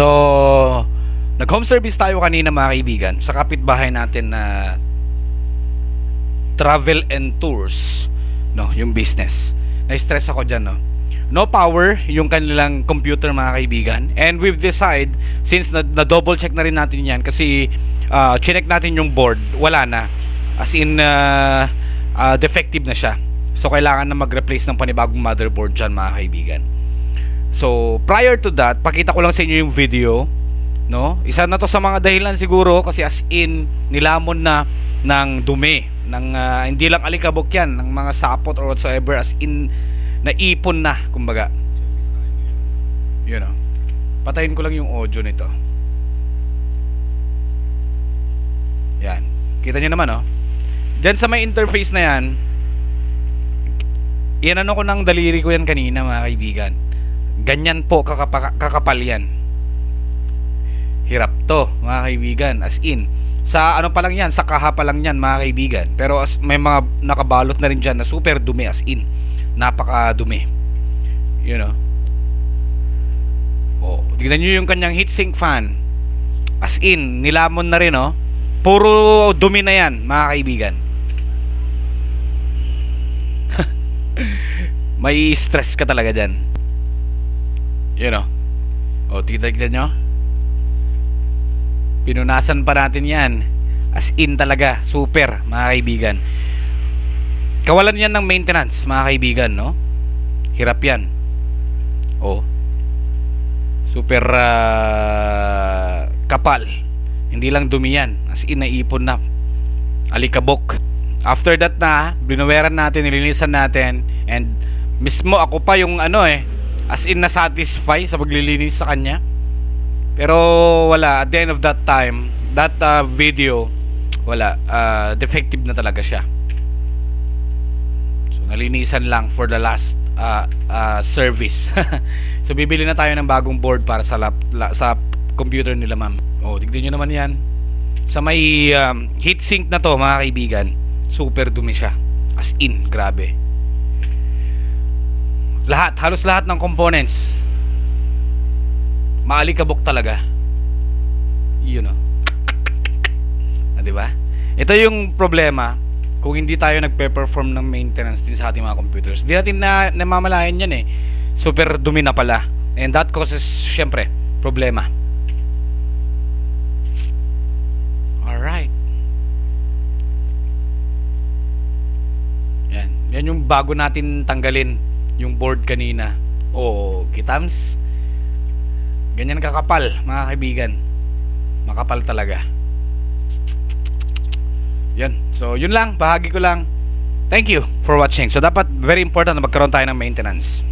So, nag-home service tayo kanina mga kaibigan sa kapitbahay natin na travel and tours, no, yung business. Na-stress ako dyan, no. No power yung kanilang computer mga kaibigan. And we've decided, since na-double check na rin natin yan, kasi chinek natin yung board, wala na. As in, defective na siya. So, kailangan na mag-replace ng panibagong motherboard dyan mga kaibigan. So, prior to that, pakita ko lang sa inyo yung video, no? Isa na to sa mga dahilan siguro kasi as in nilamon na ng dumi, ng hindi lang alikabok yan, ng mga sapot or whatsoever, as in naipon na, kumbaga. You know. Patayin ko lang yung audio nito. Yan. Kita nyo naman, no? Diyan sa may interface na yan, inano ko ng daliri ko yan kanina mga kaibigan. Ganyan po kakapal yan. Hirap to mga kaibigan. As in, sa ano pa lang yan, sa kaha pa lang yan mga kaibigan. Pero may mga nakabalot na rin dyan na super dumi, as in napaka dumi. You know. Oh, tignan nyo yung kanyang heatsink fan. As in, nilamon na rin, oh. Puro dumi na yan mga kaibigan. May stress ka talaga dyan. You know. O, tignan nyo. Pinunasan pa natin yan. As in talaga. Super, mga kaibigan. Kawalan yan ng maintenance, mga kaibigan, no? Hirap yan. O. Super kapal. Hindi lang dumi yan. As in, naipon na. Alikabok. After that na, binaweran natin, nilinisan natin. And mismo ako pa yung ano as in na-satisfy sa paglilinis sa kanya. Pero wala, at the end of that time, that video, wala, defective na talaga siya. So nalinisan lang for the last service. So bibili na tayo ng bagong board para sa sa computer nila, ma'am. Oh, tignan nyo naman yan. Sa may heatsink na to mga kaibigan, super dumi siya. As in, grabe. Lahat, halos lahat ng components maalikabok talaga. You know. Diba? Ito yung problema kung hindi tayo nagpe-perform ng maintenance din sa ating mga computers. Hindi natin namamalayan yan super dumi na pala. And that causes, syempre, problema. Alright. Yan yung bago natin tanggalin yung board kanina. Oo, kitams. Ganyan kakapal mga kaibigan. Makapal talaga. Yan. So yun lang, bahagi ko lang. Thank you for watching. So dapat very important na magkaroon tayo ng maintenance.